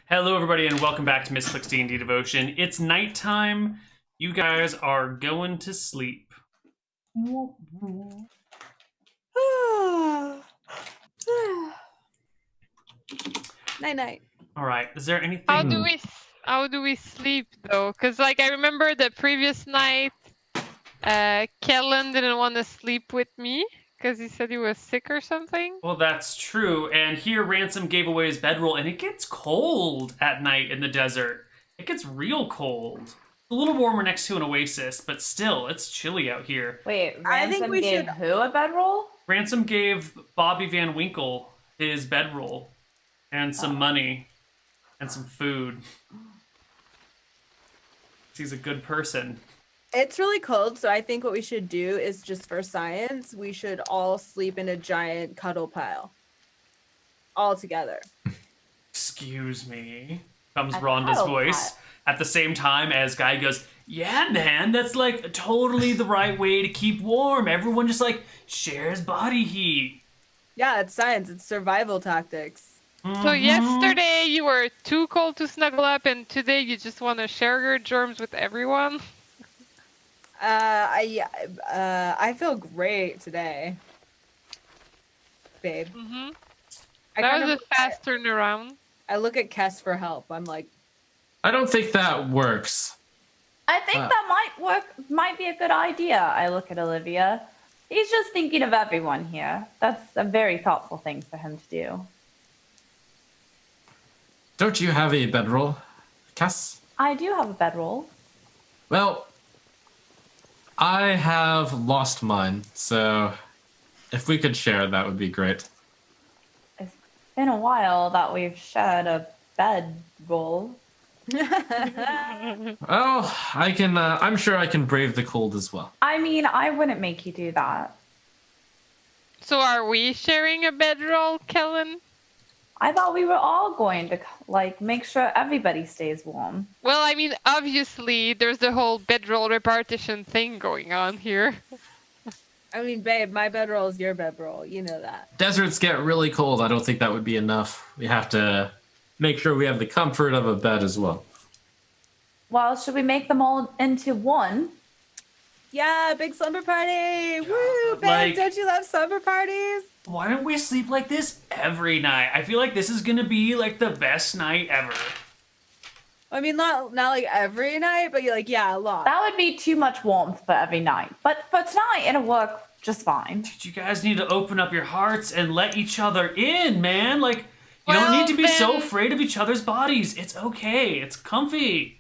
Hello, everybody, and welcome back to Misscliks D&D Devotion. It's nighttime. You guys are going to sleep. Night. All right. Is there anything? How do we sleep though? Because like I remember the previous night, Kellen didn't want to sleep with me because he said he was sick or something. Well, that's true. And here, Ransom gave away his bedroll, and it gets cold at night in the desert. It gets real cold. It's a little warmer next to an oasis, but still, it's chilly out here. Wait, I think we gave should- who a bedroll? Ransom gave Bobby Van Winkle his bedroll and some money and some food. He's a good person. It's really cold, so I think what we should do is just for science, we should all sleep in a giant cuddle pile. All together. Excuse me, comes A Rhonda's cuddle voice pile. at the same time as Guy goes, yeah, man, that's like totally the right way to keep warm. Everyone just like shares body heat. Yeah, it's science. It's survival tactics. So yesterday you were too cold to snuggle up, and today you just want to share your germs with everyone. I feel great today, babe. Mm-hmm. I That kind was of- a fast turnaround. I look at Kess for help. I'm like, I don't think that works. I think that might be a good idea. I look at Olivia. He's just thinking of everyone here. That's a very thoughtful thing for him to do. Don't you have a bedroll, Kess? I do have a bedroll. Well, I have lost mine, so if we could share, that would be great. It's been a while that we've shared a bedroll. Well, I can. I'm sure I can brave the cold as well. I mean, I wouldn't make you do that. So are we sharing a bedroll, Kellen? I thought we were all going to make sure everybody stays warm. Well, I mean, obviously there's the whole bedroll repartition thing going on here. I mean, babe, my bedroll is your bedroll. You know that. Deserts get really cold. I don't think that would be enough. We have to make sure we have the comfort of a bed as well. Well, should we make them all into one? Yeah, big slumber party. Woo, babe, don't you love slumber parties? Why don't we sleep like this every night? I feel like this is gonna be like the best night ever. I mean, not like every night, but you're like, yeah, a lot. That would be too much warmth for every night. But for tonight, it'll work just fine. Dude, you guys need to open up your hearts and let each other in, man. Like, you don't Well, need to be so then- afraid of each other's bodies. It's okay. It's comfy.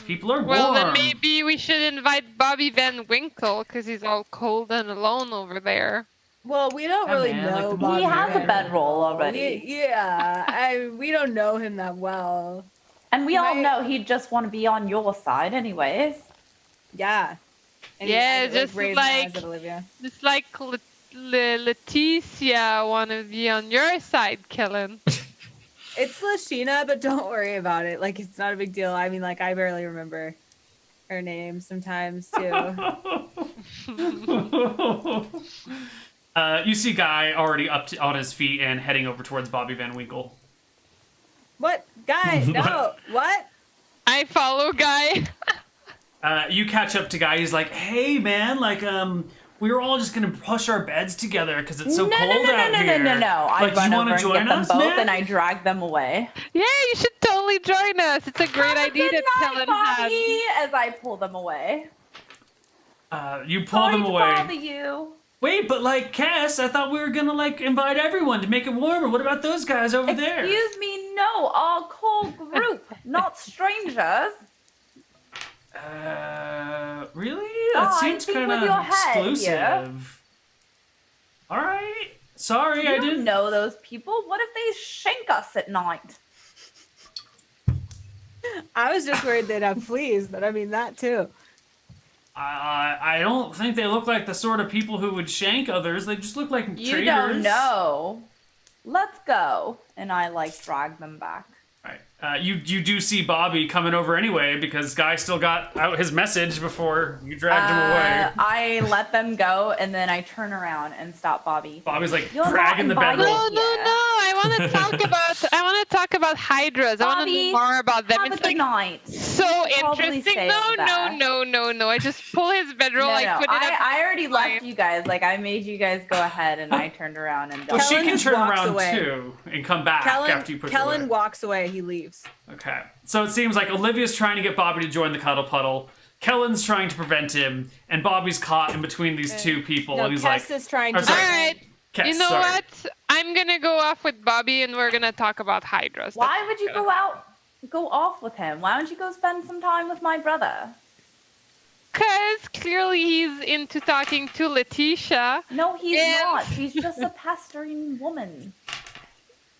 People are Well, warm. then maybe we should invite Bobby Van Winkle because he's all cold and alone over there. Well, we don't Yeah, really man, like know the Bobby. He has a Van bedroll Winkle. already. We don't know him that well. And we all Right. know he'd just want to be on your side anyways. Yeah. And Yeah, I, just raise my eyes like- at Olivia. Just like Leticia want to be on your side, Kellen. It's Lashina, but don't worry about it. Like, it's not a big deal. I mean, like, I barely remember her name sometimes too. You see Guy already on his feet and heading over towards Bobby Van Winkle. What, guy? No, what? I follow Guy. You catch up to Guy. He's like, "Hey, man, like, we were all just gonna push our beds together because it's so cold out here. No. I Like, run you over wanna and join get them us, both man? and I drag them away. Yeah, you should totally join us. It's a great idea that Kellen had. Bobby, as I pull them away. You pull Sorry them to away. bother you. Wait, but like, Kess, I thought we were gonna like invite everyone to make it warmer. What about those guys over there? Excuse me, no, our core group, not strangers. Really? That Oh, seems think kind with of your head exclusive. here. All right. Sorry, You I don't didn't. know those people. What if they shank us at night? I was just worried they'd have fleas, but I mean that too. I don't think they look like the sort of people who would shank others. They just look like You traitors. don't know. Let's go. And I drag them back. Right. You do see Bobby coming over anyway because Guy still got out his message before you dragged him away. I let them go and then I turn around and stop Bobby. Bobby's like You're not dragging the invited. bedroll. No, I want to talk about hydras. I want to Bobby, know more about them. Have a It's good like night. so Probably interesting. stay No. over there. I just pull his bedroll, No, put it up. I already Fine. left you guys. Like, I made you guys go ahead, and I turned around and Well, done. she Kellen can just turn walks around away. too and come back after you put her Kellen away. walks away. He leaves. Okay. So it seems like Olivia's trying to get Bobby to join the cuddle puddle. Kellen's trying to prevent him, and Bobby's caught in between these two people, No, and he's Kess like, is trying or to. sorry. All right. Kess, You know sorry. what? I'm gonna go off with Bobby, and we're gonna talk about hydras. Why would you go off with him? Why don't you go spend some time with my brother? Because clearly he's into talking to Letitia. No, he's And- not. She's just a pestering woman.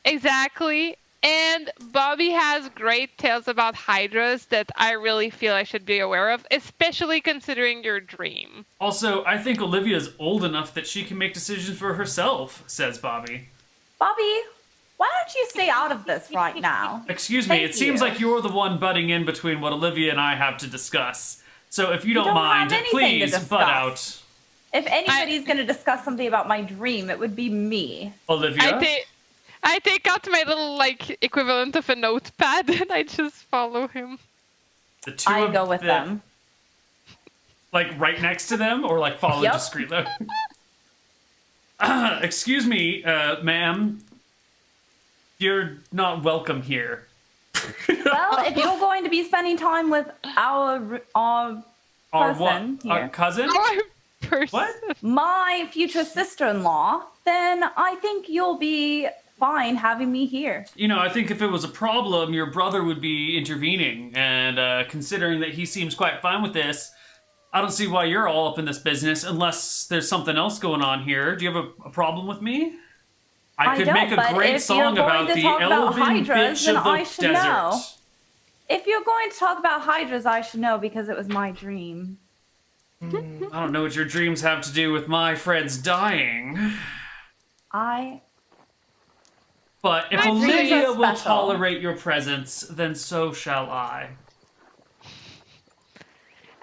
Exactly. And Bobby has great tales about hydras that I really feel I should be aware of, especially considering your dream. Also, I think Olivia's old enough that she can make decisions for herself, says Bobby. Bobby, why don't you stay out of this right now? Excuse me, Thank it seems you. like you're the one butting in between what Olivia and I have to discuss. So if you don't don't mind, have anything to please butt discuss. out. If anybody's going to discuss something about my dream, it would be me. Olivia? I take out my little equivalent of a notepad and I just follow him. The two I of go with them. Like right next to them, or like follow Yep. discreetly? Excuse me, ma'am. You're not welcome here. Well, if you're going to be spending time with our Our person what? Our here. cousin? Our person. What? my future sister-in-law, then I think you'll be fine having me here. You know, I think if it was a problem, your brother would be intervening. And considering that he seems quite fine with this, I don't see why you're all up in this business unless there's something else going on here. Do you have a problem with me? I could don't, make a but great if song you're going about to the talk about elven hydras, bitch then of the I should desert. know. If you're going to talk about hydras, I should know because it was my dream. I don't know what your dreams have to do with my friends dying. But if My dreams Olivia are will special. tolerate your presence, then so shall I.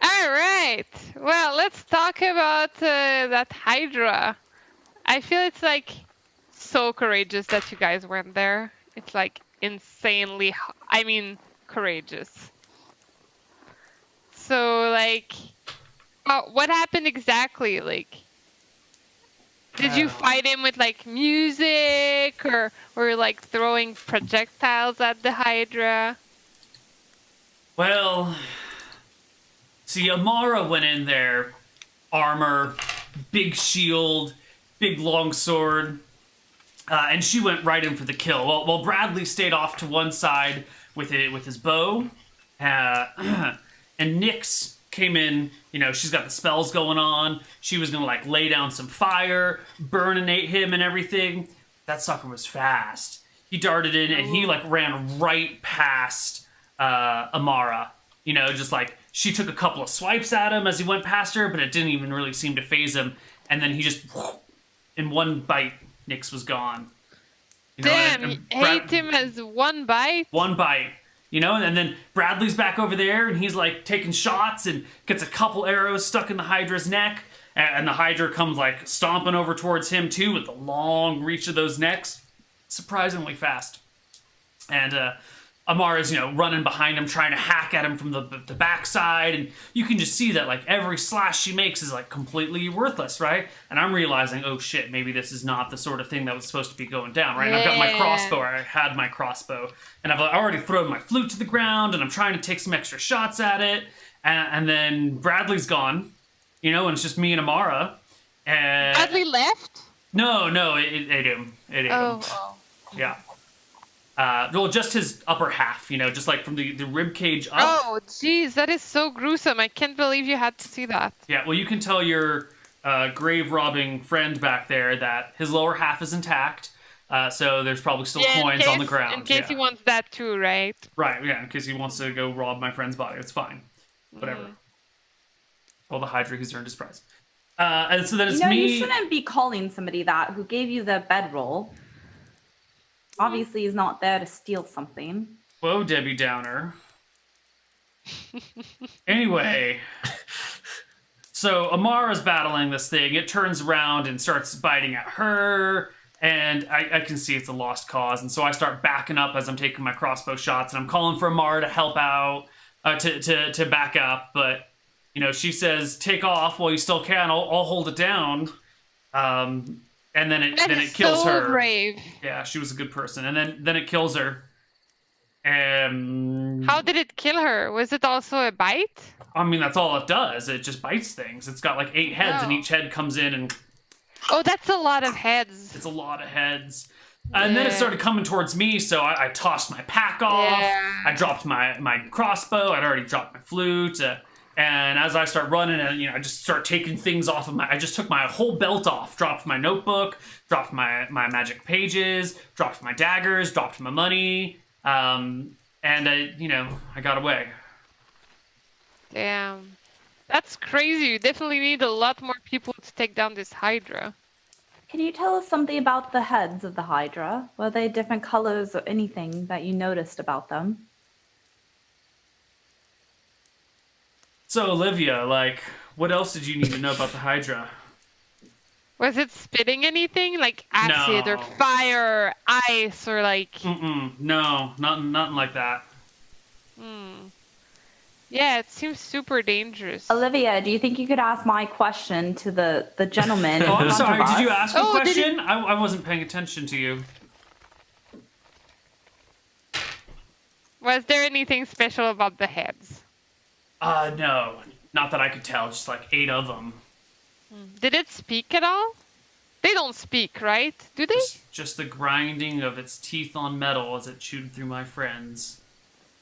All right. Well, let's talk about that Hydra. I feel it's so courageous that you guys went there. It's insanely, courageous. So what happened exactly? Did you fight him with music or throwing projectiles at the Hydra? Well, see, Amara went in there, armor, big shield, big long sword, and she went right in for the kill. While Bradley stayed off to one side with his bow, and Nyx came in. You know, she's got the spells going on. She was gonna lay down some fire, burninate him and everything. That sucker was fast. He darted in and he ran right past Amara. You know, just she took a couple of swipes at him as he went past her, but it didn't even really seem to phase him. And then he just, in one bite, Nyx was gone. You know, Damn, and you Brad- ate him as one bite? One bite. You know, and then Bradley's back over there, and he's taking shots and gets a couple arrows stuck in the Hydra's neck, and the Hydra comes stomping over towards him too with the long reach of those necks, surprisingly fast. And Amara's running behind him, trying to hack at him from the backside, and you can just see that every slash she makes is completely worthless, right? And I'm realizing, oh shit, maybe this is not the sort of thing that was supposed to be going down, right? And I've got my Yeah. crossbow, or I had my crossbow, and I've already thrown my flute to the ground, and I'm trying to take some extra shots at it, and then Bradley's gone, and it's just me and Amara. And Bradley left? no, it ate him. It ate him. Oh. Yeah. Well, just his upper half, just from the rib cage up. Oh, jeez, that is so gruesome. I can't believe you had to see that. Yeah, well, you can tell your grave robbing friend back there that his lower half is intact. So there's probably still Yeah, in coins on the case- ground. In case yeah. he wants that too, right? Right, yeah, in case he wants to go rob my friend's body. It's fine. Whatever. Well, the Hydra who's earned his prize. And so then it's me. You shouldn't be calling somebody that who gave you the bedroll. Obviously, he's not there to steal something. Whoa, Debbie Downer. Anyway, so Amara's battling this thing. It turns around and starts biting at her. And I can see it's a lost cause, and so I start backing up as I'm taking my crossbow shots, and I'm calling for Amara to help out, to back up. But she says, "Take off while you still can. I'll hold it down." And then it kills so her. Brave. Yeah, she was a good person, and then it kills her. How did it kill her? Was it also a bite? I mean, that's all it does. It just bites things. It's got like 8 heads, and Oh. each head comes in and. Oh, that's a lot of heads. It's a lot of heads. And then it started coming towards me, so I tossed my pack off. Yeah. I dropped my crossbow. I'd already dropped my flute. And as I start running, and I just start taking things off of I just took my whole belt off, dropped my notebook, dropped my magic pages, dropped my daggers, dropped my money, and I got away. Damn. That's crazy. You definitely need a lot more people to take down this Hydra. Can you tell us something about the heads of the Hydra? Were they different colors or anything that you noticed about them? So Olivia, what else did you need to know about the Hydra? Was it spitting anything? Like acid or No. fire or ice or No, nothing like that. Yeah, it seems super dangerous. Olivia, do you think you could ask my question to the gentleman? Oh, I'm in front sorry. of Did you us? ask a Oh, did question? I wasn't paying attention to you. Was there anything special about the heads? No, not that I could tell. Just 8 of them. Did it speak at all? They don't speak, right? Do they? Just the grinding of its teeth on metal as it chewed through my friends.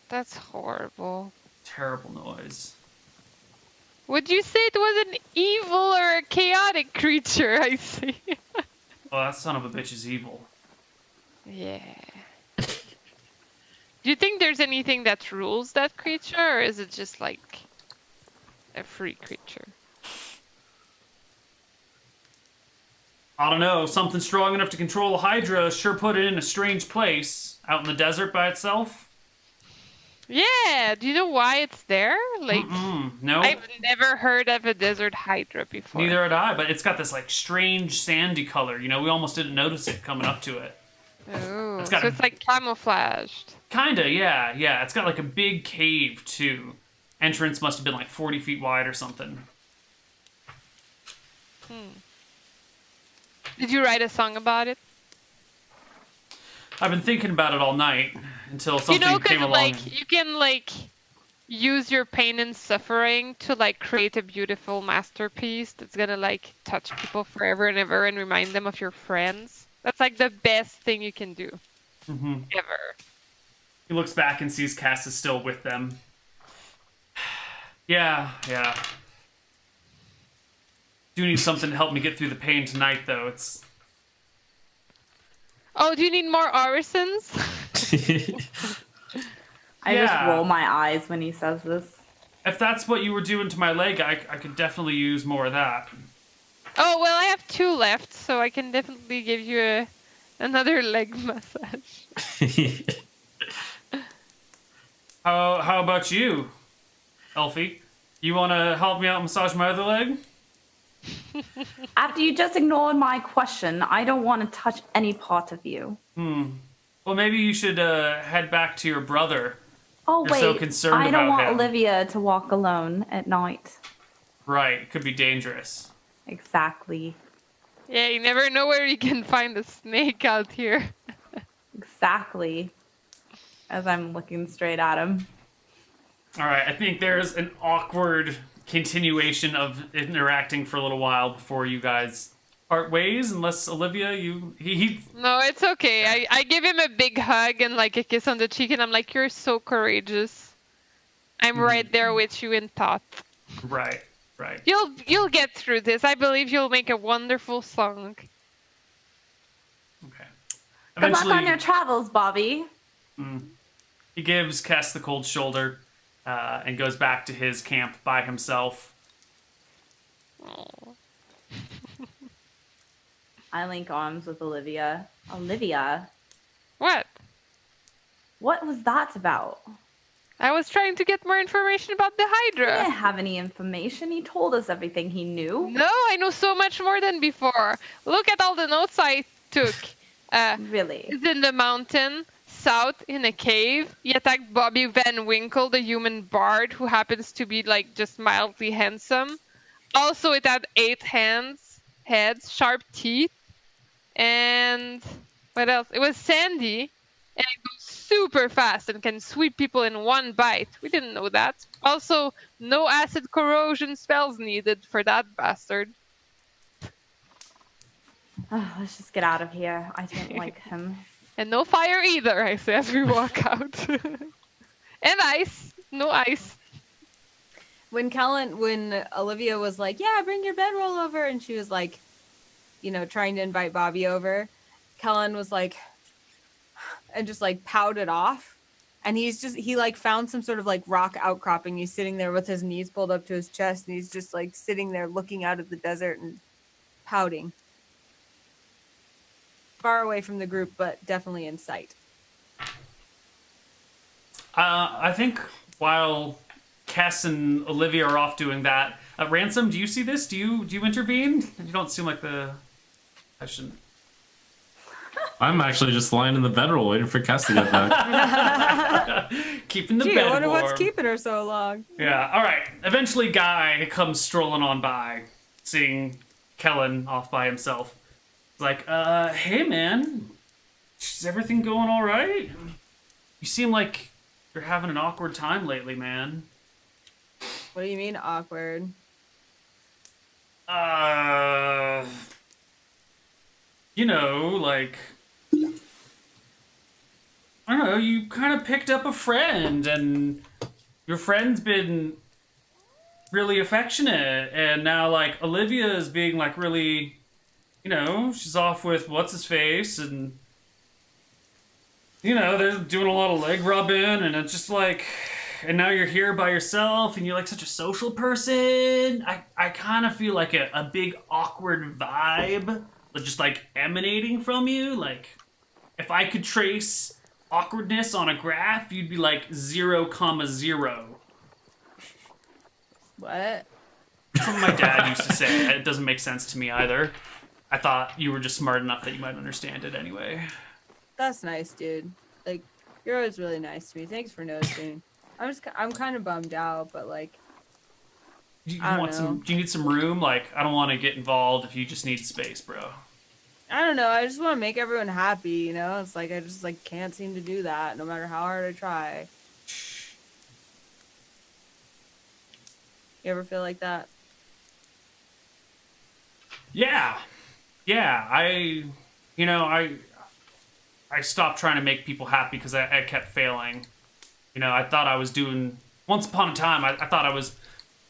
That's horrible. Terrible noise. Would you say it was an evil or a chaotic creature? I see. Well, that son of a bitch is evil. Yeah. Do you think there's anything that rules that creature, or is it just like a free creature? I don't know. Something strong enough to control a Hydra sure put it in a strange place. Out in the desert by itself? Yeah. Do you know why it's there? No. I've never heard of a desert Hydra before. Neither had I, but it's got this strange sandy color. We almost didn't notice it coming up to it. Oh, It's got so a- it's like camouflaged. Kinda, yeah. It's got a big cave too. Entrance must have been 40 feet wide or something. Did you write a song about it? I've been thinking about it all night until something came along. You can use your pain and suffering to create a beautiful masterpiece that's gonna touch people forever and ever and remind them of your friends. That's the best thing you can do. Ever. He looks back and sees Kess is still with them. Yeah. Do need something to help me get through the pain tonight, though. It's Oh, do you need more orisons? I just Yeah. roll my eyes when he says this. if that's what you were doing to my leg, I could definitely use more of that. Oh, well, I have 2 left, so I can definitely give you another leg massage. How about you, Elfie? You want to help me out and massage my other leg? After you just ignored my question, I don't want to touch any part of you. Well, maybe you should head back to your brother. Oh, You're wait. so concerned I don't about want him. Olivia to walk alone at night. Right, it could be dangerous. Exactly. Yeah, you never know where you can find a snake out here. Exactly. As I'm looking straight at him. All right, I think there's an awkward continuation of interacting for a little while before you guys part ways, unless Olivia, he No, it's okay. I give him a big hug and a kiss on the cheek, and I'm like, you're so courageous. I'm right there with you in thought. right. You'll get through this. I believe you'll make a wonderful song. Okay. Good luck on your travels, Bobby. He gives Kess the cold shoulder and goes back to his camp by himself. Oh. I link arms with Olivia. Olivia, What? what was that about? I was trying to get more information about the He didn't Hydra. have any information. He told us everything he knew. No, I know so much more than before. Look at all the notes I took. Really? Is in the mountain, south in a cave. He attacked Bobby Van Winkle, the human bard, who happens to be like just mildly handsome. Also, it had 8 heads, sharp teeth, and what else? It was sandy, and it goes super fast and can sweep people in one bite. We didn't know that. Also, no acid corrosion spells needed for that bastard. Oh, let's just get out of here. I don't like him. And no fire either, I say as we walk out. And ice. No ice. When Olivia was like, yeah, bring your bedroll over, and she was like, you know, trying to invite Bobby over, Kellen was like, and just like pouted off. And he like found some sort of like rock outcropping. He's sitting there with his knees pulled up to his chest, and he's just like sitting there looking out at the desert and pouting. Far away from the group, but definitely in sight. I think while Kess and Olivia are off doing that, Ransom, do you see this? Do you intervene? You don't seem like I shouldn't. I'm actually just lying in the bedroll waiting for Kess to get back. Keeping the Gee, bed I wonder warm. what's keeping her so long. Yeah, alright. Eventually Guy comes strolling on by, seeing Kellen off by himself. He's like, hey man, is everything going alright? You seem like you're having an awkward time lately, man. What do you mean awkward? You know, like, I don't know, you kind of picked up a friend, and your friend's been really affectionate, and now, like, Olivia is being, like, really, you know, she's off with what's-his-face, and, you know, they're doing a lot of leg rubbing, and it's just, like, and now you're here by yourself, and you're, like, such a social person. I kind of feel like a big awkward vibe just, like, emanating from you. Like, if I could trace awkwardness on a graph, you'd be, like, 0,0. What? Something my dad used to say. It doesn't make sense to me either. I thought you were just smart enough that you might understand it anyway. That's nice, dude. Like, you're always really nice to me. Thanks for noticing. I'm kind of bummed out, but like, Do I don't know. Do you need some room? Like, I don't want to get involved if you just need space, bro. I don't know. I just want to make everyone happy, you know? It's like I just like can't seem to do that no matter how hard I try. You ever feel like that? Yeah. I stopped trying to make people happy because I kept failing. You know, I thought I was doing... Once upon a time, I thought I was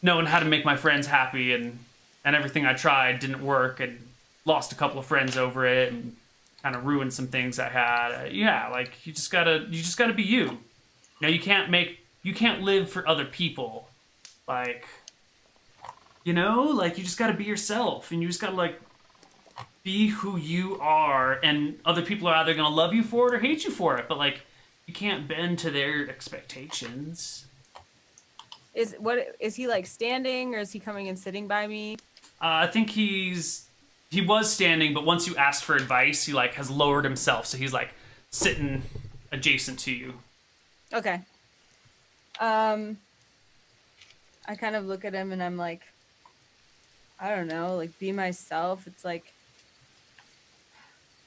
knowing how to make my friends happy, and everything I tried didn't work, and lost a couple of friends over it, and kind of ruined some things I had. Yeah, like, you just gotta be you. You know, you can't live for other people. Like, you know, like, you just gotta be yourself, and you just gotta, like, be who you are, and other people are either gonna love you for it or hate you for it, but, like, you can't bend to their expectations. Is he like standing, or is he coming and sitting by me? I think he was standing, but once you asked for advice, he like has lowered himself, so he's like sitting adjacent to you. Okay. I kind of look at him and I'm like, I don't know, like, be myself. It's like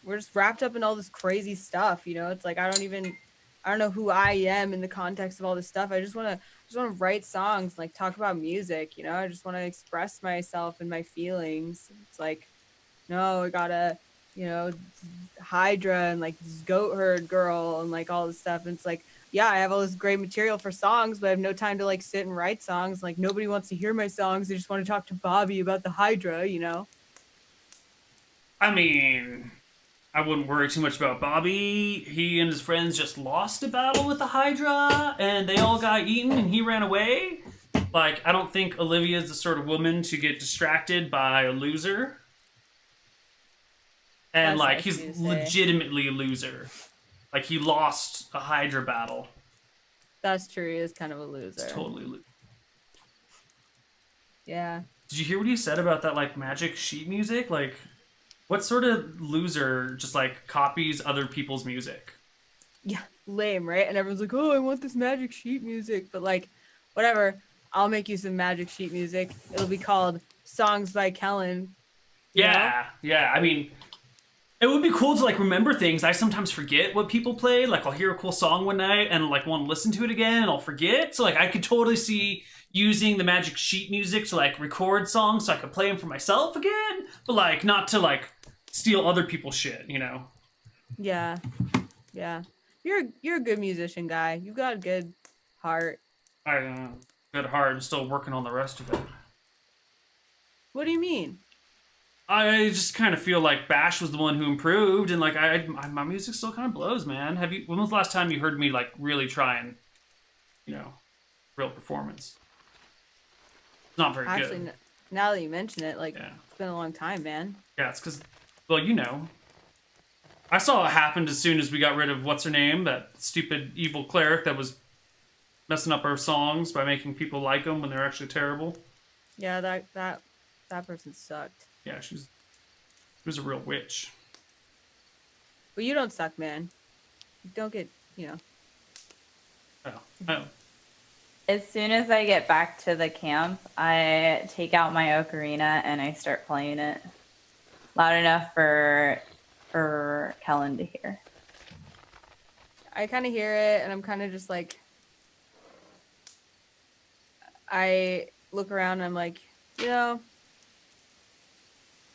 we're just wrapped up in all this crazy stuff, you know? It's like I don't know who I am in the context of all this stuff. I just want to write songs, like talk about music, you know? I just want to express myself and my feelings. It's like, no, I gotta, you know, Hydra and like this goat herd girl and like all this stuff. And it's like, yeah, I have all this great material for songs, but I have no time to like sit and write songs. Like, nobody wants to hear my songs. They just want to talk to Bobby about the Hydra, you know? I mean, I wouldn't worry too much about Bobby. He and his friends just lost a battle with the Hydra, and they all got eaten, and he ran away. Like, I don't think Olivia's the sort of woman to get distracted by a loser. And, That's like, nice he's of you to say. legitimately a loser. Like, he lost a Hydra battle. That's true. He is kind of a loser. It's totally a loser. Yeah. Did you hear what he said about that, like, magic sheet music? Like, What sort of loser just like copies other people's music? Yeah, lame, right? And everyone's like, "Oh, I want this magic sheet music," but like, whatever. I'll make you some magic sheet music. It'll be called "Songs by Kellen." you know? Yeah. I mean, it would be cool to like remember things. I sometimes forget what people play. Like I'll hear a cool song one night and like want to listen to it again and I'll forget. So like I could totally see using the magic sheet music to like record songs so I could play them for myself again, but like not to like steal other people's shit, you know? Yeah. You're a good musician, guy. You've got a good heart. I good heart. I'm still working on the rest of it. What do you mean? I just kind of feel like Bash was the one who improved, and like my music still kind of blows, man. When was the last time you heard me like really try and, real performance? It's not very Actually, good. now that you mention it, like Yeah. it's been a long time, man. Yeah, it's because, well, I saw it happened as soon as we got rid of what's her name, that stupid evil cleric that was messing up our songs by making people like them when they're actually terrible. Yeah, that person sucked. Yeah, she was a real witch. But you don't suck, man. You don't get, Oh. As soon as I get back to the camp, I take out my ocarina and I start playing it loud enough for Kellen to hear. I kind of hear it, and I'm kind of just like, I look around and I'm like, I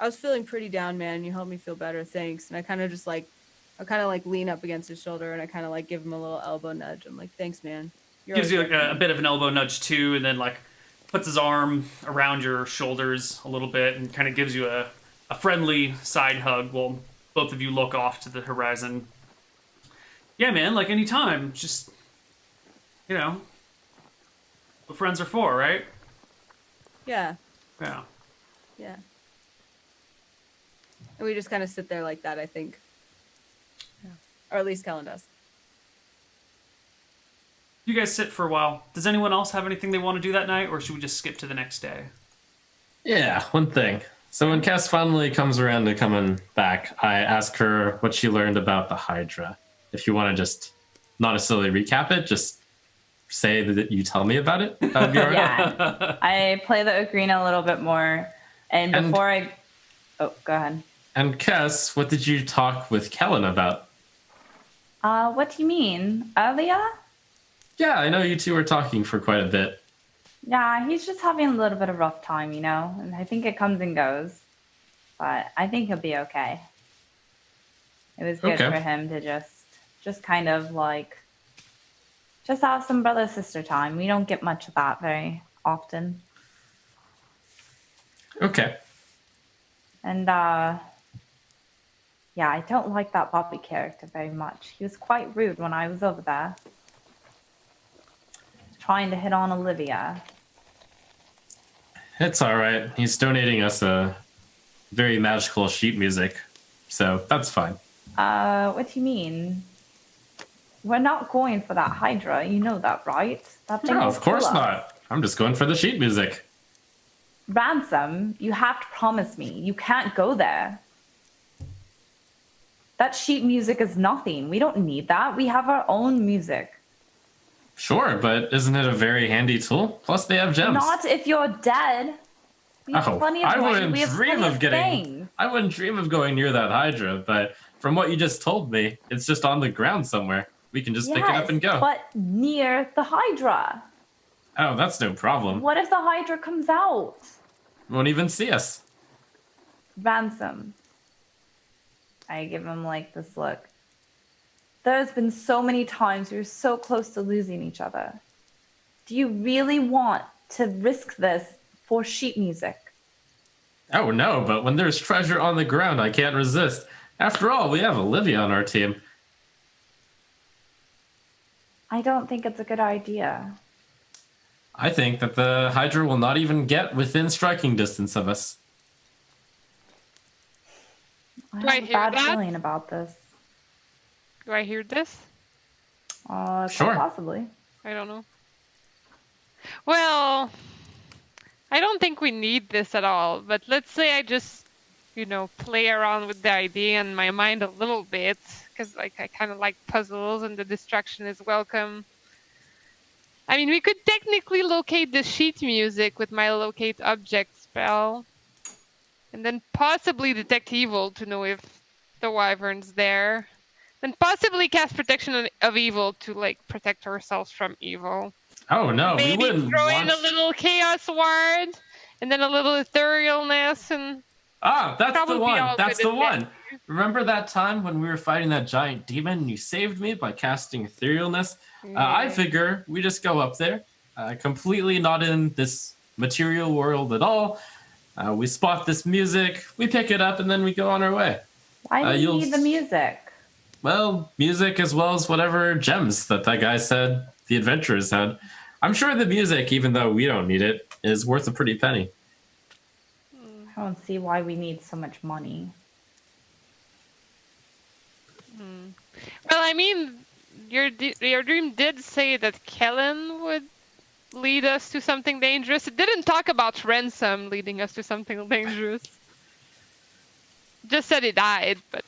was feeling pretty down, man. You helped me feel better. Thanks. And I kind of lean up against his shoulder and I kind of like give him a little elbow nudge. I'm like, thanks, man. Gives you like a bit of an elbow nudge too, and then like puts his arm around your shoulders a little bit and kind of gives you a friendly side hug while both of you look off to the horizon. Yeah, man, like anytime. Just, what friends are for, right? Yeah. Yeah. Yeah. And we just kind of sit there like that, I think. Yeah. Or at least Kellen does. You guys sit for a while. Does anyone else have anything they want to do that night, or should we just skip to the next day? Yeah, one thing. So when Kess finally comes around to coming back, I ask her what she learned about the Hydra. If you want to just not necessarily recap it, just say that you tell me about it. That'd be all right. Yeah, I play the ocarina a little bit more, and before go ahead. And Kess, what did you talk with Kellen about? What do you mean, Earlier? Yeah, I know you two were talking for quite a bit. Yeah, he's just having a little bit of a rough time, and I think it comes and goes. But I think he'll be okay. It was good for him to just kind of like, just have some brother-sister time. We don't get much of that very often. Okay. And, yeah, I don't like that Bobby character very much. He was quite rude when I was over there. Trying to hit on Olivia. It's all right. He's donating us a very magical sheet music, so that's fine. What do you mean? We're not going for that Hydra. You know that, right? That thing No, will of course kill us. not. I'm just going for the sheet music. Ransom, you have to promise me. You can't go there. That sheet music is nothing. We don't need that. We have our own music. Sure, but isn't it a very handy tool? Plus, they have gems. Not if you're dead. We have plenty of I money. wouldn't We have dream plenty of getting. things. I wouldn't dream of going near that Hydra, but from what you just told me, it's just on the ground somewhere. We can just pick it up and go. But near the Hydra. Oh, that's no problem. What if the Hydra comes out? Won't even see us. Ransom. I give him like this look. There's been so many times we were so close to losing each other. Do you really want to risk this for sheet music? Oh no, but when there's treasure on the ground, I can't resist. After all, we have Olivia on our team. I don't think it's a good idea. I think that the Hydra will not even get within striking distance of us. I Do I have a hear bad that? feeling about this. Do I hear this? Quite Sure. possibly. I don't know. Well, I don't think we need this at all, but let's say I just, play around with the idea in my mind a little bit, because like I kind of like puzzles and the distraction is welcome. I mean, we could technically locate the sheet music with my locate object spell, and then possibly detect evil to know if the wyvern's there. Then possibly cast protection of evil to like protect ourselves from evil. Oh no, we Maybe wouldn't throw want... in a little chaos ward, and then a little etherealness, and that's the probably one. all That's good the one. advantage. Remember that time when we were fighting that giant demon and you saved me by casting etherealness? I figure we just go up there, completely not in this material world at all. We spot this music, we pick it up, and then we go on our way. Why do you need the music? Well, music as well as whatever gems that guy said the adventurers had. I'm sure the music, even though we don't need it, is worth a pretty penny. I don't see why we need so much money. Well, I mean, your dream did say that Kellen would lead us to something dangerous. It didn't talk about ransom leading us to something dangerous. Just said he died, but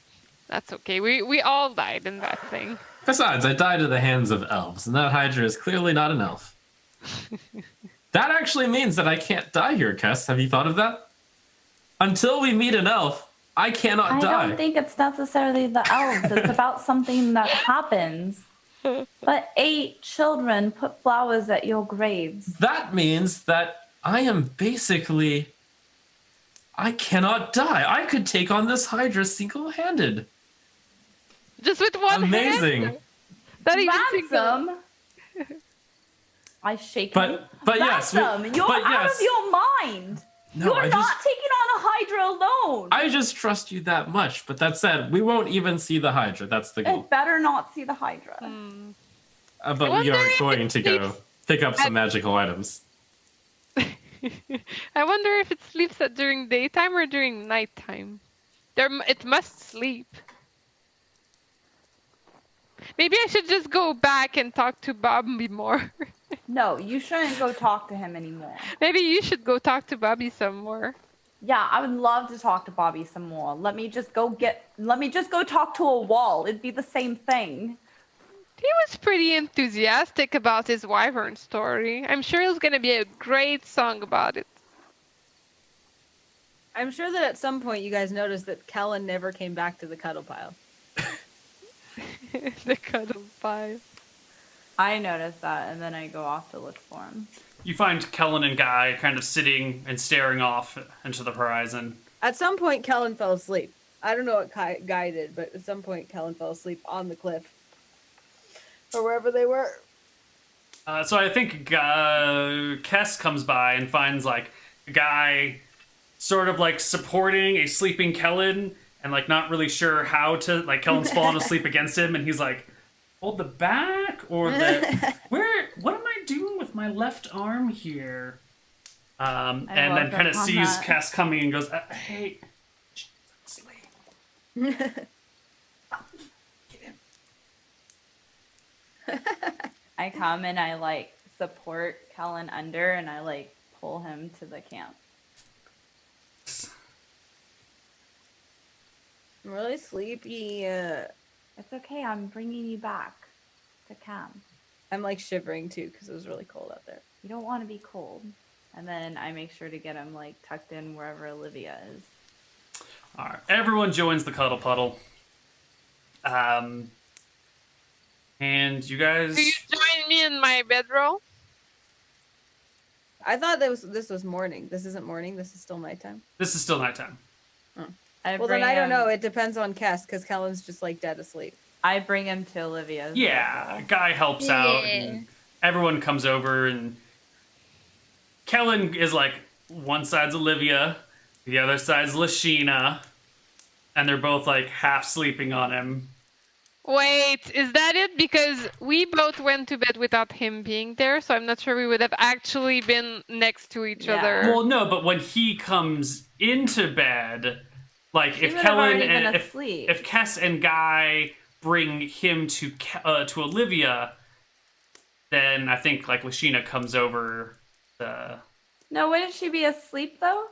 that's okay. We all died in that thing. Besides, I died at the hands of elves, and that Hydra is clearly not an elf. That actually means that I can't die here, Kess. Have you thought of that? Until we meet an elf, I cannot die. I don't think it's necessarily the elves. It's about something that happens. But 8 children put flowers at your graves. That means that I am basically... I cannot die. I could take on this Hydra single-handed. Just with one Amazing. hand? That even Ransom? I shake But you. yes. Ransom, you're out of your mind. No, You're not taking on a Hydra alone. I just trust you that much. But that said, we won't even see the Hydra. That's the goal. It better not see the Hydra. But we are going to go pick up some magical items. I wonder if it sleeps during daytime or during nighttime. It must sleep. Maybe I should just go back and talk to Bobby more. No, you shouldn't go talk to him anymore. Maybe you should go talk to Bobby some more. Yeah, I would love to talk to Bobby some more. Let me just go talk to a wall. It'd be the same thing. He was pretty enthusiastic about his wyvern story. I'm sure it's going to be a great song about it. I'm sure that at some point you guys noticed that Kellen never came back to the cuddle pile. The cuddle pile. I noticed that, and then I go off to look for him. You find Kellen and Guy kind of sitting and staring off into the horizon. At some point, Kellen fell asleep. I don't know what Guy did, but at some point, Kellen fell asleep on the cliff. Or wherever they were. So I think Kess comes by and finds like a guy sort of like supporting a sleeping Kellen and like not really sure how to, like Kellen's fallen asleep against him and he's like, hold the back or the, what am I doing with my left arm here? And then kind of sees Kess coming and goes, hey, she's asleep. I come and I like support Kellen under and I like pull him to the camp. I'm really sleepy. It's okay, I'm bringing you back to camp. I'm like shivering too because it was really cold out there. You don't want to be cold. And then I make sure to get him like tucked in wherever Olivia is. All right, everyone joins the cuddle puddle. And you guys... Do you join me in my bedroll? I thought this was morning. This isn't morning. This is still nighttime. This is still nighttime. Oh. Well, then I don't know. It depends on Kess because Kellen's just like dead asleep. I bring him to Olivia's. Yeah, Guy helps out. And everyone comes over and Kellen is like, one side's Olivia, the other side's Lashina, and they're both like half sleeping on him. Wait, is that it? Because we both went to bed without him being there, so I'm not sure we would have actually been next to each other. Well, no, but when he comes into bed, like He if would have Kellen already been and asleep. if Kess and Guy bring him to Olivia, then I think like Lashina comes over the... No, wouldn't she be asleep though?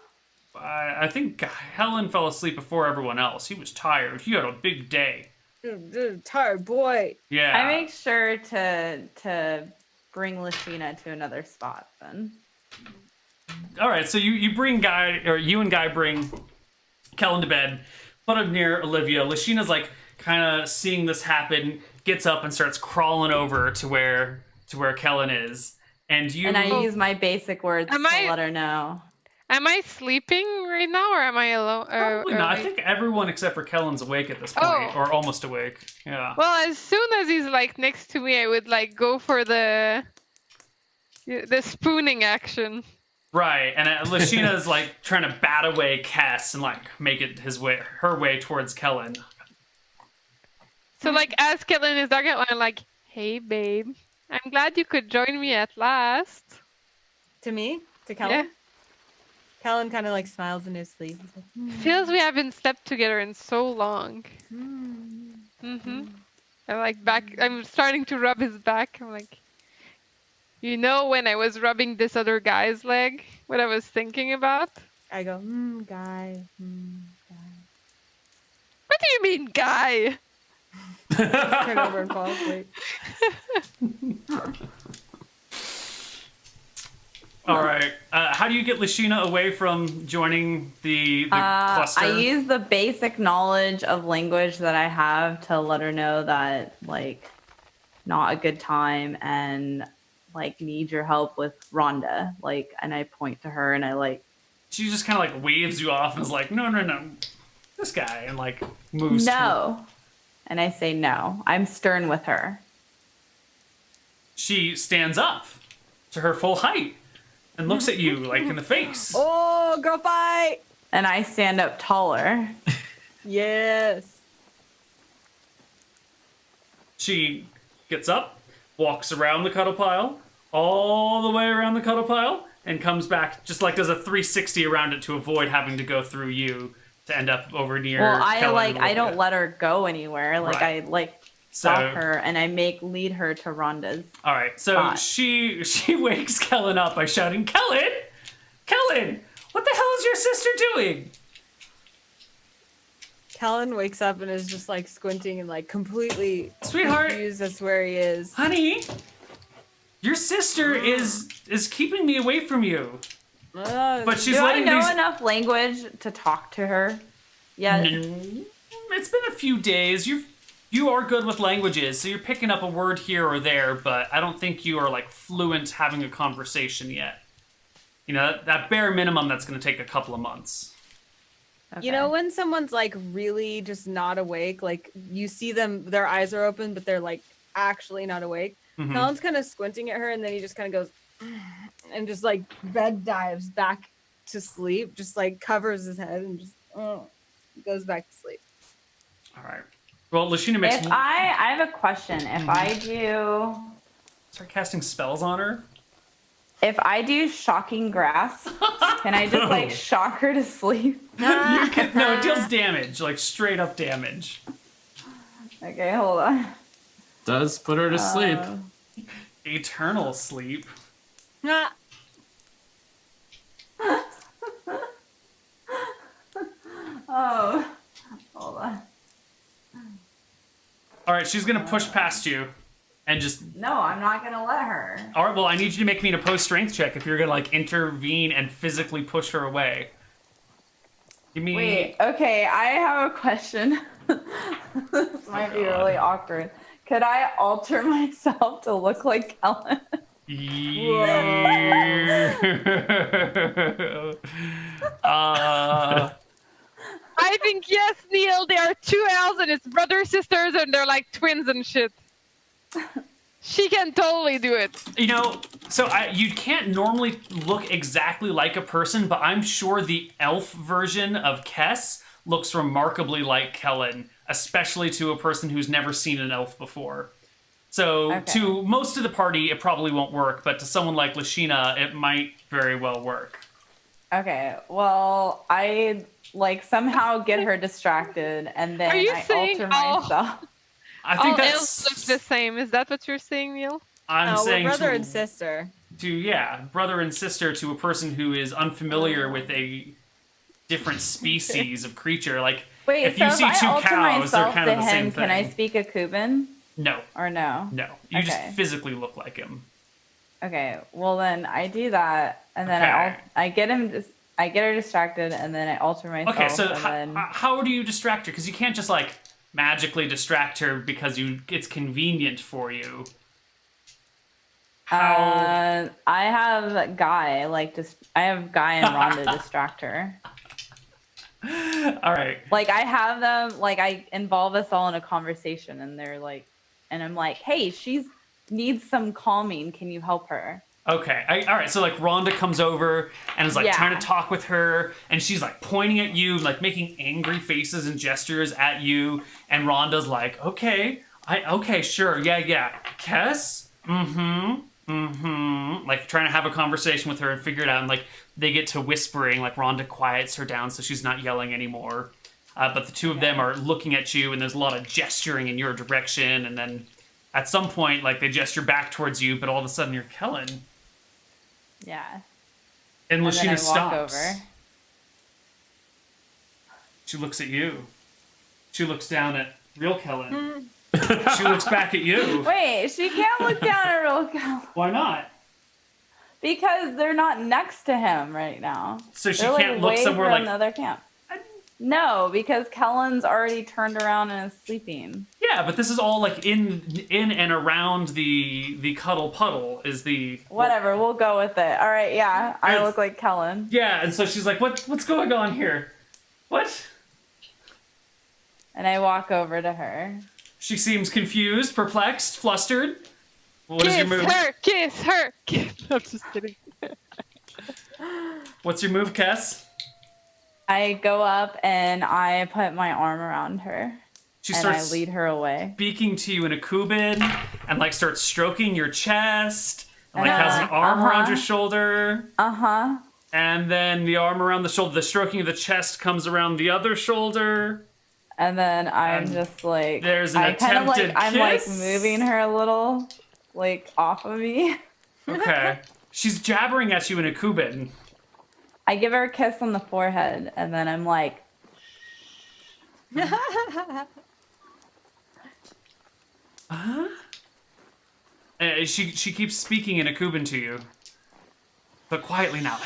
I think Helen fell asleep before everyone else. He was tired. He had a big day. Tired boy. Yeah. I make sure to bring Lashina to another spot then. All right, so you bring Guy, or you and Guy bring Kellen to bed, put him near Olivia. Lashina's like kind of seeing this happen, gets up and starts crawling over to where Kellen is, and I use my basic words to let her know. Am I sleeping right now, or am I alone? Probably not. I think everyone except for Kellen's awake at this point, or almost awake. Yeah. Well, as soon as he's like next to me, I would like go for the spooning action. Right, and Lashina's like trying to bat away Kess and like make it her way towards Kellen. So like as Kellen is talking, I'm like, "Hey, babe, I'm glad you could join me at last." To me? To Kellen? Yeah. Kellen kind of like smiles in his sleep. He's like, Feels we haven't slept together in so long. Mm-hmm. I'm starting to rub his back. I'm like, you know, when I was rubbing this other guy's leg, what I was thinking about? I go, guy, guy. What do you mean, guy? Turn over and fall asleep. All right. How do you get Lashina away from joining the cluster? I use the basic knowledge of language that I have to let her know that, like, not a good time and, like, need your help with Rhonda. Like, and I point to her and I, like... She just kind of, like, waves you off and is like, no. This guy. And, like, moves No. And I say no. I'm stern with her. She stands up to her full height and looks at you, like, in the face. Oh, girl fight! And I stand up taller. Yes. She gets up, walks around the cuddle pile, all the way around the cuddle pile, and comes back, just like does a 360 around it to avoid having to go through you to end up over near. Well, Kellen I don't let her go anywhere. Like, right. I like stop her and I lead her to Rhonda's. All right, so spot. she wakes Kellen up by shouting, Kellen, what the hell is your sister doing? Kellen wakes up and is just like squinting and like completely Sweetheart, confused as to where he is. Honey, your sister is keeping me away from you. But she's Do I letting know enough language to talk to her? Yeah. It's been a few days. You are good with languages, so you're picking up a word here or there, but I don't think you are like fluent having a conversation yet. You know, that bare minimum, that's going to take a couple of months. Okay. You know when someone's like really just not awake, like you see them, their eyes are open, but they're like actually not awake. Mm-hmm. Colin's kind of squinting at her, and then he just kind of goes and just like bed dives back to sleep, just like covers his head and just goes back to sleep. All right. Well, Lashina makes. If I have a question. If I do, start casting spells on her. If I do shocking grass, can I just like shock her to sleep? No, it deals damage, like straight up damage. Okay, hold on. Does put her to sleep. Eternal sleep. Oh, hold on. All right, she's gonna push past you, and just. No, I'm not gonna let her. All right, well, I need you to make me an opposed strength check if you're gonna like intervene and physically push her away. Give me. Wait, okay, I have a question. This might be really awkward. Could I alter myself to look like Kellen? Yeah. I think yes, Neil. They are two elves and it's brother sisters and they're like twins and shit. She can totally do it. You know, so you can't normally look exactly like a person, but I'm sure the elf version of Kess looks remarkably like Kellen, especially to a person who's never seen an elf before. So to most of the party, it probably won't work, but to someone like Lashina, it might very well work. Okay, well, I like somehow get her distracted and then I alter myself. I think all elves look the same. Is that what you're saying, Neil? I'm saying brother and sister. Brother and sister to a person who is unfamiliar with a different species of creature. Like, Wait, if so you if see I two alter cows, they're myself kind to of the him, same thing. can I speak a Kuban? No, Or no? no. You just Okay. physically look like him. Okay, well then I do that, and then Okay. I get her distracted, and then I alter myself. Okay, so and then... how do you distract her? Because you can't just like magically distract her because it's convenient for you. How? I have Guy I have Guy and Rhonda distract her. All right. Like I have them, like I involve us all in a conversation, and they're like, and I'm like, hey, she's needs some calming. Can you help her? Okay. All right. So like Rhonda comes over and is like Yeah. trying to talk with her, and she's like pointing at you, like making angry faces and gestures at you. And Rhonda's like, okay, sure, yeah. Kess, like trying to have a conversation with her and figure it out. And like they get to whispering, like Rhonda quiets her down so she's not yelling anymore. But the two of them are looking at you, and there's a lot of gesturing in your direction, and then. At some point, like, they gesture back towards you, but all of a sudden you're Kellen. Yeah. And And then I Lashina walk stops. over. She looks at you. She looks down at real Kellen. She looks back at you. Wait, she can't look down at real Kellen Why not? because they're not next to him right now. So she They're, can't look way somewhere from like... another camp. No, because Kellen's already turned around and is sleeping. Yeah, but this is all, like, in and around the cuddle puddle is the... Whatever, we'll go with it. All right, yeah, I It's- look like Kellen. Yeah, and so she's like, what's going on here? What? And I walk over to her. She seems confused, perplexed, flustered. What is your move? Kiss her! I'm just kidding. What's your move, Kess? I go up and I put my arm around her. She and I starts lead her away. speaking to you in a Kuban and like starts stroking your chest and like has an arm around your shoulder. Uh-huh. And then the arm around the shoulder, the stroking of the chest comes around the other shoulder. And then I'm And just like there's an I kind of like attempted I'm like kiss. moving her a little like off of me. Okay. She's jabbering at you in a Kuban. I give her a kiss on the forehead and then I'm like She keeps speaking in a Kuban to you. But quietly now.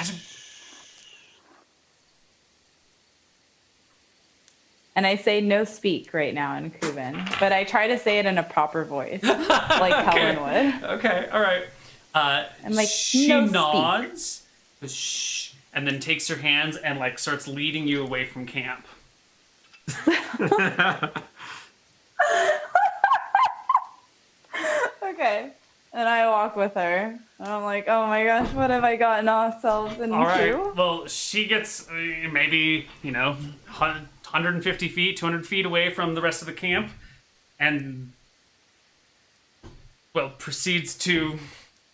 and I say no speak right now in Cuban, but I try to say it in a proper voice, like Helen would. Okay, all right. I'm like, she no speak. nods, goes, shh, and then takes her hands and like starts leading you away from camp. Okay. And I walk with her. And I'm like, oh my gosh, what have I gotten ourselves into? All right. Well, she gets maybe 150 feet, 200 feet away from the rest of the camp, and well proceeds to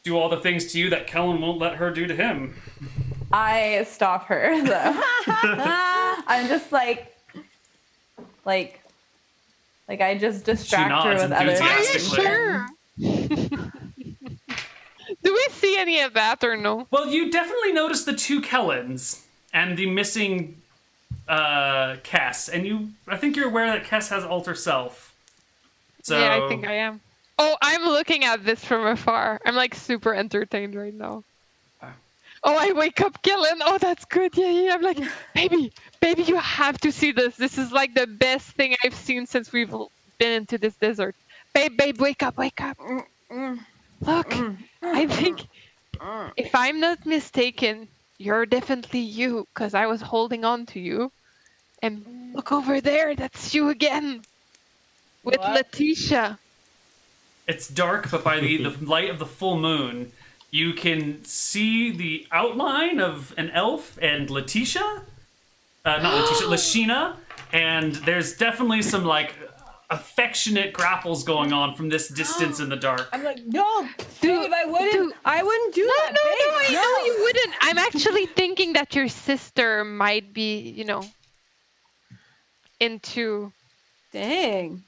do all the things to you that Kellen won't let her do to him. I stop her though. I'm just like I just distract her nods with other enthusiastically. Sure. Do we see any of that or no? Well, you definitely notice the two Kellens and the missing Kess, and I think you're aware that Kess has alter self. So Yeah, I think I am. Oh, I'm looking at this from afar. I'm like super entertained right now. Oh, I wake up Kellen. Oh, that's good. Yeah. I'm like, baby, you have to see this. This is like the best thing I've seen since we've been into this desert. Babe, wake up. Look, I think, if I'm not mistaken, you're definitely you, because I was holding on to you. And look over there, that's you again. With What? Letitia. it's dark, but by the light of the full moon, you can see the outline of an elf and Letitia. Not Letitia, Lashina. And there's definitely some like affectionate grapples going on from this distance in the dark. I'm like, no, Dude, babe, I wouldn't do No, that. I babe, know you wouldn't. I'm actually thinking that your sister might be, into... Dang.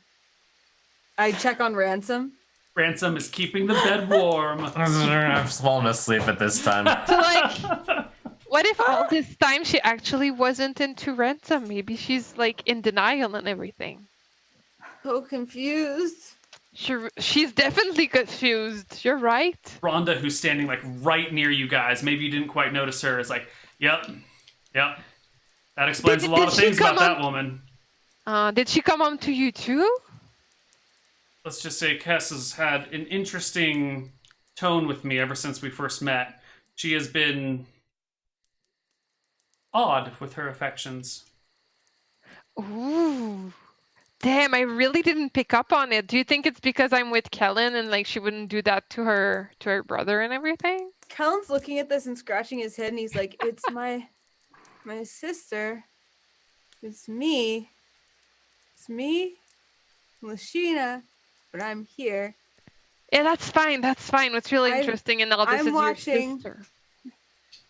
I check on Ransom. Ransom is keeping the bed warm. I've fallen asleep at this time. So, like, What if all this time she actually wasn't into Ransom? Maybe she's like in denial and everything. So confused. She's definitely confused. You're right. Rhonda, who's standing like right near you guys, maybe you didn't quite notice her, is like, yep. That explains a lot of things about that woman. Did she come on to you too? Let's just say Kess has had an interesting tone with me ever since we first met. She has been odd with her affections. Ooh. Damn, I really didn't pick up on it. Do you think it's because I'm with Kellen and like she wouldn't do that to her brother and everything? Kellen's looking at this and scratching his head, and he's like, "It's my sister. It's me, Lashina, but I'm here." Yeah, that's fine. That's fine. What's really interesting in all this I'm is watching. your sister.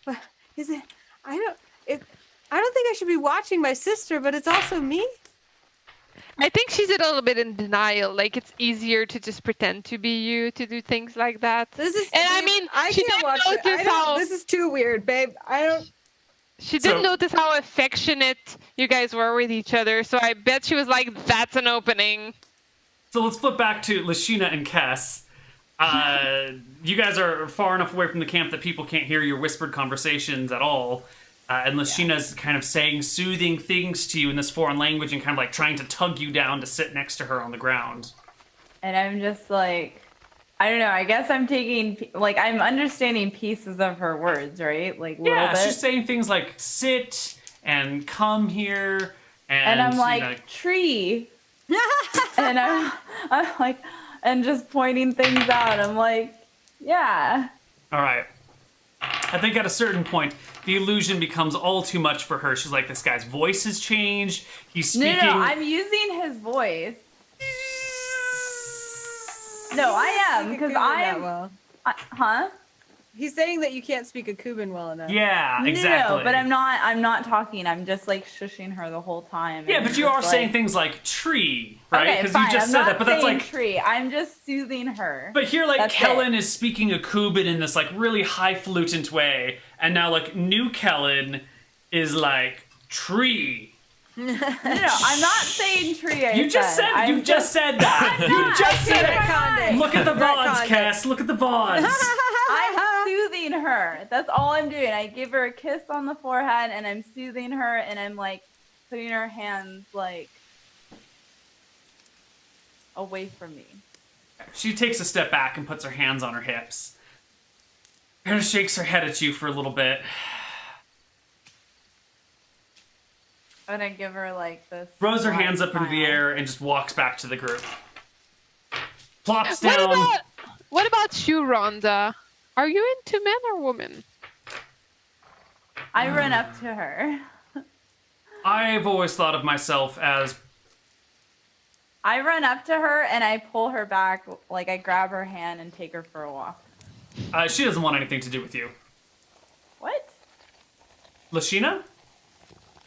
But is it? I don't think I should be watching my sister, but it's also me. I think she's a little bit in denial. Like it's easier to just pretend to be you to do things like that. This is. And I mean, I she can't didn't watch it. notice how This is too weird, babe. I don't. she didn't notice how affectionate you guys were with each other. So I bet she was like, "That's an opening." So let's flip back to Lashina and Kess. You guys are far enough away from the camp that people can't hear your whispered conversations at all. And Lashina's kind of saying soothing things to you in this foreign language and kind of like trying to tug you down to sit next to her on the ground. And I'm just like, I don't know. I guess I'm I'm understanding pieces of her words, right? Like, yeah, little bit. she's saying things like sit and come here. And I'm like, tree. And I'm like, and just pointing things out. I'm like, yeah. All right. I think at a certain point, the illusion becomes all too much for her. She's like, this guy's voice has changed. He's speaking. No, I'm using his voice. No, I am, because huh? He's saying that you can't speak a Cuban well enough. Yeah, exactly. No, but I'm not talking. I'm just like shushing her the whole time. Yeah, but you are saying things like tree, right? Okay, fine. You just I'm said not that, but that's saying like tree. I'm just soothing her. But here, like, That's Kellen is speaking a Cuban in this like really highfalutin way, and now like new Kellen is like tree. No, I'm not saying tree. You just said that. You just said it. Look at the VODs, Kess. Look at the VODs. I'm soothing her. That's all I'm doing. I give her a kiss on the forehead, and I'm soothing her, and I'm like putting her hands like away from me. She takes a step back and puts her hands on her hips. Kind of shakes her head at you for a little bit. And I give her like this. Throws her hands up into the air and just walks back to the group. Plops down. What about you, Rhonda? Are you into men or women? I run up to her. I've always thought of myself as... I run up to her and I pull her back, like I grab her hand and take her for a walk. She doesn't want anything to do with you. What? Lashina?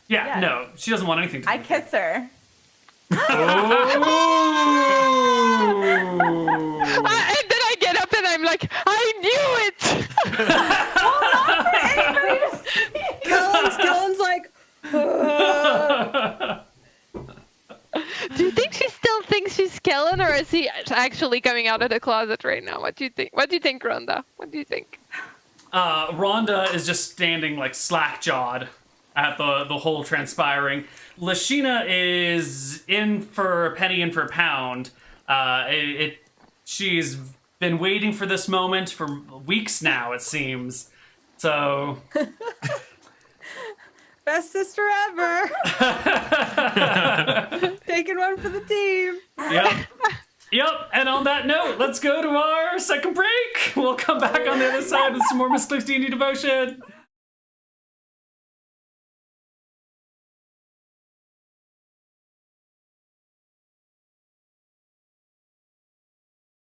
Yeah, no, she doesn't want anything to do I with kiss her. And then I get up and I'm like, I knew it! Kellen's like, Do you think she still thinks she's Kellen, or is he actually coming out of the closet right now? What do you think? What do you think, Rhonda? What do you think? Rhonda is just standing like slack-jawed at the whole transpiring. Lashina is in for a penny, in for a pound. She's been waiting for this moment for weeks now, it seems. So... best sister ever. Taking one for the team. Yep. And on that note, let's go to our second break. We'll come back on the other side with some more Misscliks D&D devotion.